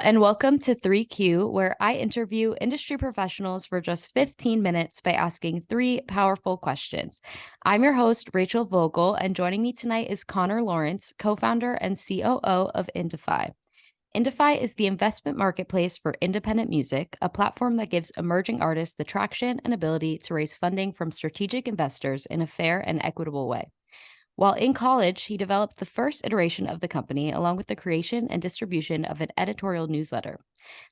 and welcome to 3Q, where I interview industry professionals for just 15 minutes by asking three powerful questions. I'm your host, Rachel Vogel, and joining me tonight is Connor Lawrence, co-founder and COO of Indify. Indify is the investment marketplace for independent music, a platform that gives emerging artists the traction and ability to raise funding from strategic investors in a fair and equitable way. While in college, he developed the first iteration of the company, along with the creation and distribution of an editorial newsletter.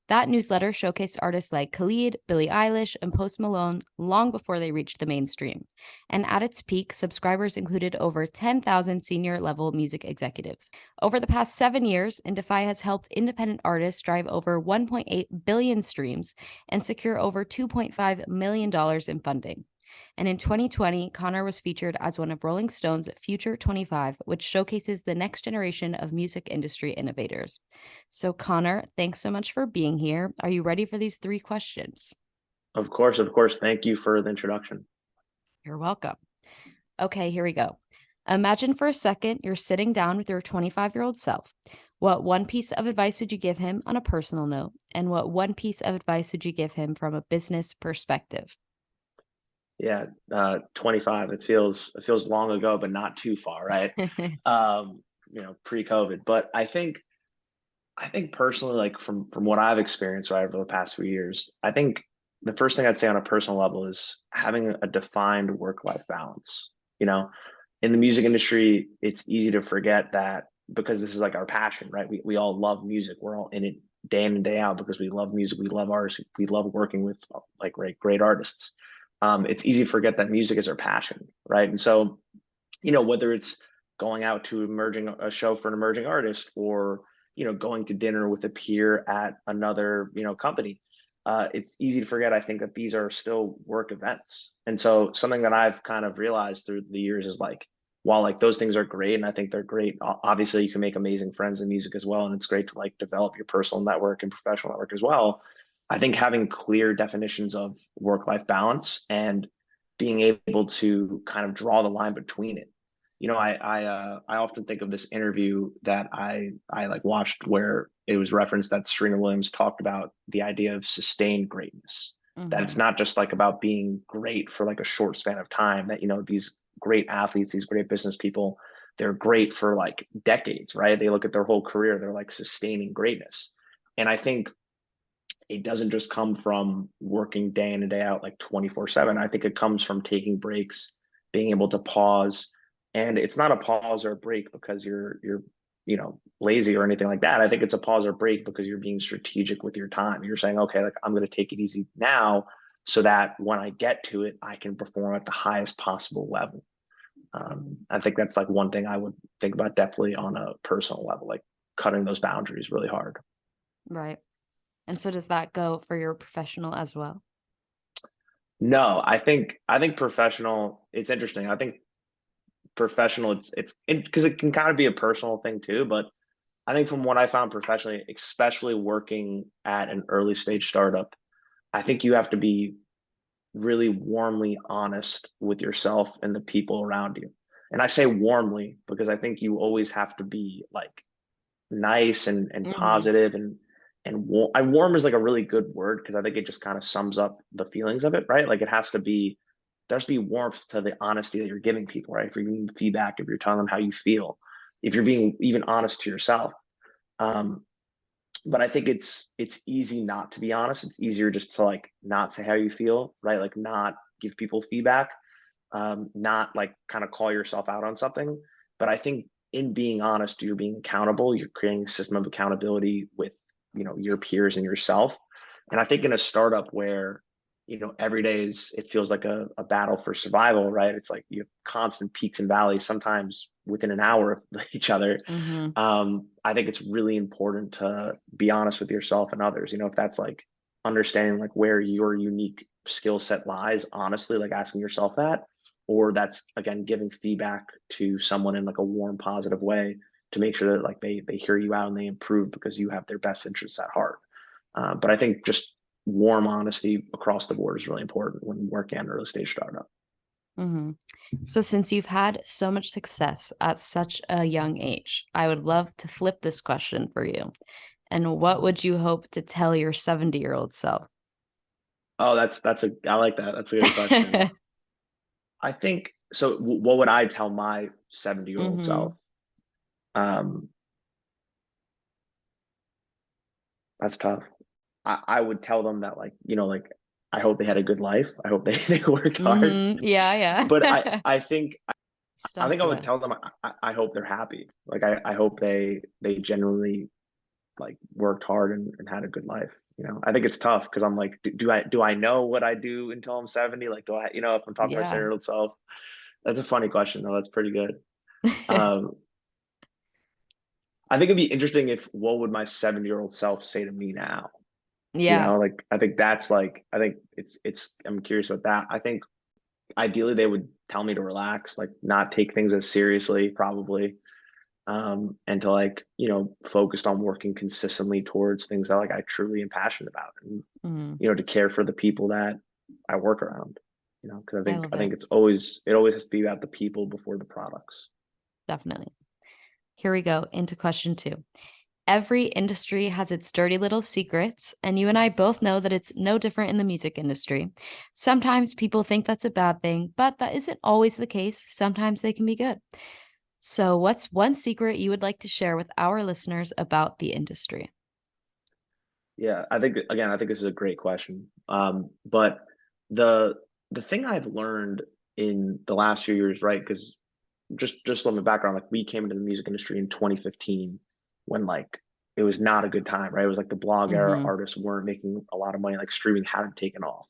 That newsletter showcased artists like Khalid, Billie Eilish, and Post Malone long before they reached the mainstream. And at its peak, subscribers included over 10,000 senior level music executives. Over the past 7 years, Indify has helped independent artists drive over 1.8 billion streams and secure over $2.5 million in funding. And in 2020, Connor was featured as one of Rolling Stone's Future 25, which showcases the next generation of music industry innovators. So, Connor, thanks so much for being here. Are you ready for these three questions? Of course, of course. Thank you for the introduction. You're welcome. Okay, here we go. Imagine for a second you're sitting down with your 25-year-old self. What one piece of advice would you give him on a personal note? And what one piece of advice would you give him from a business perspective? Yeah, 25. It feels long ago, but not too far, right? Pre-COVID. But I think personally, like from what I've experienced right over the past few years, I think the first thing I'd say on a personal level is having a defined work-life balance. You know, in the music industry, it's easy to forget that because this is like our passion, right? We all love music. We're all in it day in and day out because we love music. We love artists. We love working with like great artists. It's easy to forget that music is our passion, right? And so, whether it's going out to a show for an emerging artist or, going to dinner with a peer at another, company, it's easy to forget, I think, that these are still work events. And so something that I've kind of realized through the years is like, while like those things are great and I think they're great, obviously you can make amazing friends in music as well. And it's great to like develop your personal network and professional network as well. I think having clear definitions of work-life balance and being able to kind of draw the line between it. I often think of this interview that I like watched where it was referenced that Serena Williams talked about the idea of sustained greatness. That it's Mm-hmm. not just like about being great for like a short span of time. That these great athletes, these great business people, they're great for like decades, right? They look at their whole career, they're like sustaining greatness. And I think it doesn't just come from working day in and day out like 24/7. I think it comes from taking breaks, being able to pause. And it's not a pause or a break because you're lazy or anything like that. I think it's a pause or break because you're being strategic with your time. You're saying, okay, like I'm going to take it easy now so that when I get to it, I can perform at the highest possible level. I think that's like one thing I would think about definitely on a personal level, like cutting those boundaries really hard. Right. And so does that go for your professional as well? No, I think professional. It's interesting. I think professional. It's because it can kind of be a personal thing too. But I think from what I found professionally, especially working at an early stage startup, I think you have to be really warmly honest with yourself and the people around you. And I say warmly because I think you always have to be like nice and Mm-hmm. positive and warm is like a really good word because I think it just kind of sums up the feelings of it, right? Like it has to be there has to be warmth to the honesty that you're giving people, right? If you're giving feedback, if you're telling them how you feel, if you're being even honest to yourself. Um, but I think it's easy not to be honest. It's easier just to like not say how you feel, right? Like not give people feedback, not like kind of call yourself out on something. But I think in being honest, you're being accountable. You're creating a system of accountability with your peers and yourself. And I think in a startup where every day it feels like a battle for survival, right? It's like you have constant peaks and valleys, sometimes within an hour of each other. Mm-hmm. I think it's really important to be honest with yourself and others. If that's like understanding like where your unique skill set lies, honestly, like asking yourself that, or that's again giving feedback to someone in like a warm, positive way to make sure that like they hear you out and they improve because you have their best interests at heart. But I think just warm honesty across the board is really important when working at an early stage startup. Mm-hmm. So, since you've had so much success at such a young age, I would love to flip this question for you. And what would you hope to tell your 70-year-old self? Oh, I like that. That's a good question. I think so. What would I tell my 70-year-old self? hmm Um, that's tough. I would tell them that, like, like, I hope they had a good life. I hope they, they worked hard. Yeah, But yeah. I Stuck think I to would it. tell them I hope they're happy. Like I hope they genuinely like worked hard and had a good life. I think it's tough because I'm like, do I know what I do until I'm 70? Like, do I, if I'm talking to my Yeah. 7-year-old self? That's a funny question though. That's pretty good. Um, I think it'd be interesting if what would my 7-year-old self say to me now? Yeah. Like I think that's like I think it's I'm curious about that. I think ideally they would tell me to relax, like not take things as seriously, probably, and to like focused on working consistently towards things that like I truly am passionate about, and Mhm. to care for the people that I work around. Because I love I it. think it always has to be about the people before the products. Definitely. Here we go into question two. Every industry has its dirty little secrets, and you and I both know that it's no different in the music industry. Sometimes people think that's a bad thing, but that isn't always the case. Sometimes they can be good. So, what's one secret you would like to share with our listeners about the industry? Yeah, I think this is a great question. But the the thing I've learned in the last few years, right? Because just on the background, like we came into the music industry in 2015 when like it was not a good time, right? It was like the blog era, hmm artists weren't making a lot of money, like streaming hadn't taken off.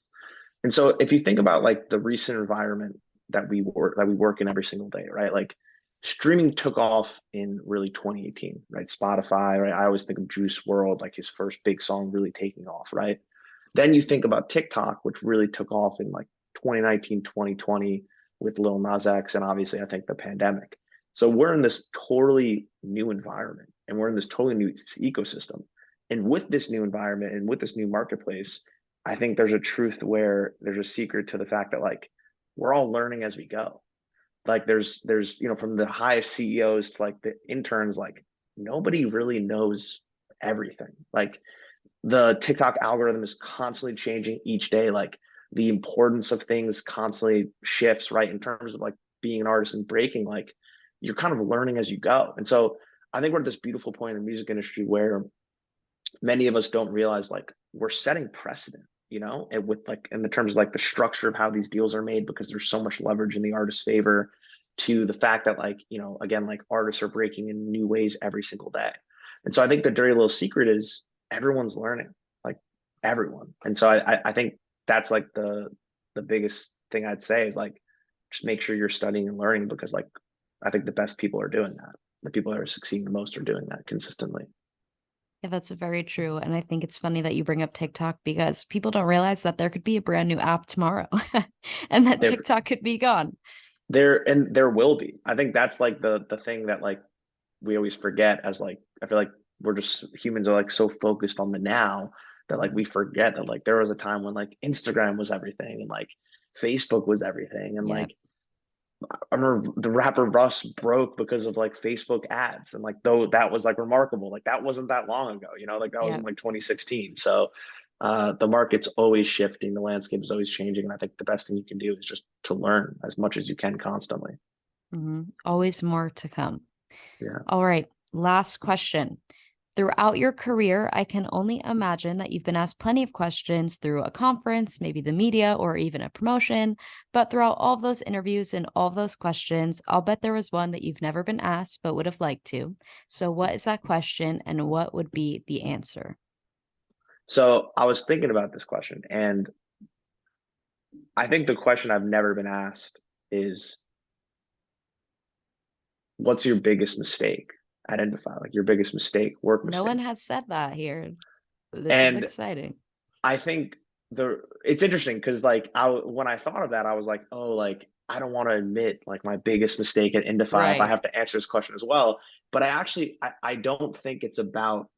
And so if you think about like the recent environment that we work in every single day, right? Like streaming took off in really 2018, right? Spotify, right? I always think of Juice World, like his first big song really taking off, right? Then you think about TikTok, which really took off in like 2019, 2020 with Lil Nas X, and obviously I think the pandemic. So we're in this totally new environment and we're in this totally new ecosystem. And with this new environment and with this new marketplace, I think there's a truth where there's a secret to the fact that like we're all learning as we go. Like there's from the highest CEOs to like the interns, like nobody really knows everything. Like the TikTok algorithm is constantly changing each day. Like the importance of things constantly shifts, right? In terms of like being an artist and breaking, like you're kind of learning as you go. And so I think we're at this beautiful point in the music industry where many of us don't realize like we're setting precedent, and with like in the terms of like the structure of how these deals are made, because there's so much leverage in the artist's favor, to the fact that like again, like artists are breaking in new ways every single day. And so I think the dirty little secret is everyone's learning, like everyone. And so I think that's like the biggest thing I'd say is like just make sure you're studying and learning, because like I think the best people are doing that. The people that are succeeding the most are doing that consistently. Yeah, that's very true. And I think it's funny that you bring up TikTok because people don't realize that there could be a brand new app tomorrow and that There TikTok could be gone. there will be. I think that's like the thing that like we always forget, as like I feel like we're just humans are like so focused on the now that like we Mhm. forget that like there was a time when like Instagram was everything and like Facebook was everything, and Yeah. like I remember the rapper Russ broke because of like Facebook ads, and like though that was like remarkable, like that wasn't that long ago, like that was Yeah. in like 2016. So the market's always shifting, the landscape is always changing, and I think the best thing you can do is just to learn as much as you can constantly. Always more to come. Yeah. All right. Last question. Throughout your career, I can only imagine that you've been asked plenty of questions through a conference, maybe the media, or even a promotion. But throughout all of those interviews and all of those questions, I'll bet there was one that you've never been asked but would have liked to. So, what is that question and what would be the answer? So I was thinking about this question, and I think the question I've never been asked is, what's your biggest mistake? Identify like your biggest mistake, work No one mistake. has said that here. This is And exciting. I think it's interesting because like when I thought of that, I was like, oh, like I don't want to admit like my biggest mistake at Indify if I Right. have to answer this question as well. But I don't think it's about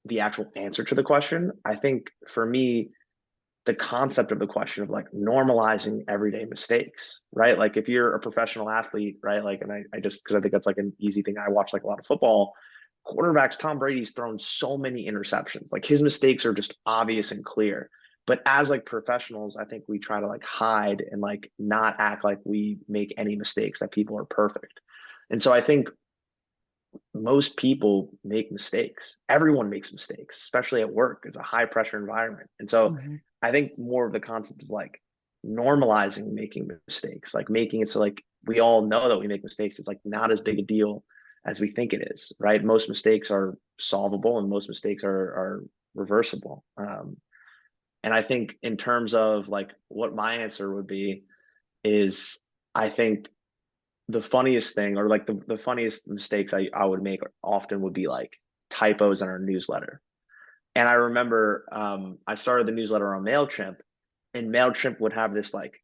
the actual answer to the question. I think for me, the concept of the question of like normalizing everyday mistakes, right? Like if you're a professional athlete, right? Like, and I just because I think that's like an easy thing. I watch like a lot of football. quarterbacks, Tom Brady's thrown so many interceptions. Like his mistakes are just obvious and clear. But as like professionals, I think we try to like hide and like not act like we make any mistakes, that people are perfect. And so I think most people make mistakes. Everyone makes mistakes, especially at work. It's a high pressure environment. And so Mhm. I think more of the concept of like normalizing making mistakes, like making it so like we all know that we make mistakes. It's like not as big a deal as we think it is, right? Most mistakes are solvable and most mistakes are reversible. And I think in terms of like what my answer would be is I think the funniest thing or like the funniest mistakes I would make often would be like typos in our newsletter. And I remember I started the newsletter on MailChimp, and MailChimp would have this like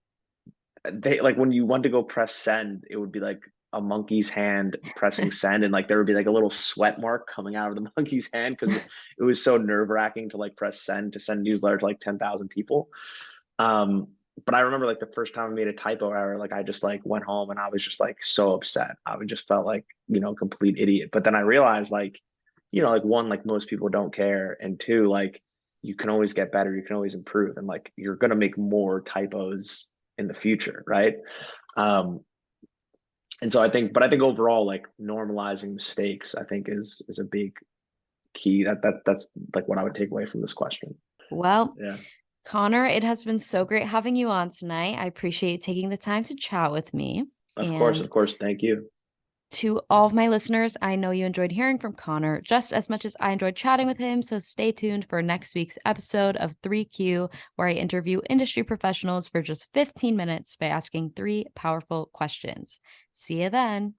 they like when you went to go press send, it would be like a monkey's hand pressing send, and like there would be like a little sweat mark coming out of the monkey's hand because it was so nerve-wracking to like press send to send newsletter to like 10,000 people. Um, but I remember like the first time I made a typo error, like I just like went home and I was just like so upset. I would just felt like, complete idiot. But then I realized like, like one, like most people don't care. And two, like you can always get better. You can always improve. And like you're gonna make more typos in the future, right? Um, and so I think overall, like normalizing mistakes, I think is a big key. That's like what I would take away from this question. Well, Yeah. Connor, it has been so great having you on tonight. I appreciate you taking the time to chat with me. Of course, And of course. Thank you. to all of my listeners, I know you enjoyed hearing from Connor just as much as I enjoyed chatting with him. So stay tuned for next week's episode of 3Q, where I interview industry professionals for just 15 minutes by asking three powerful questions. See you then.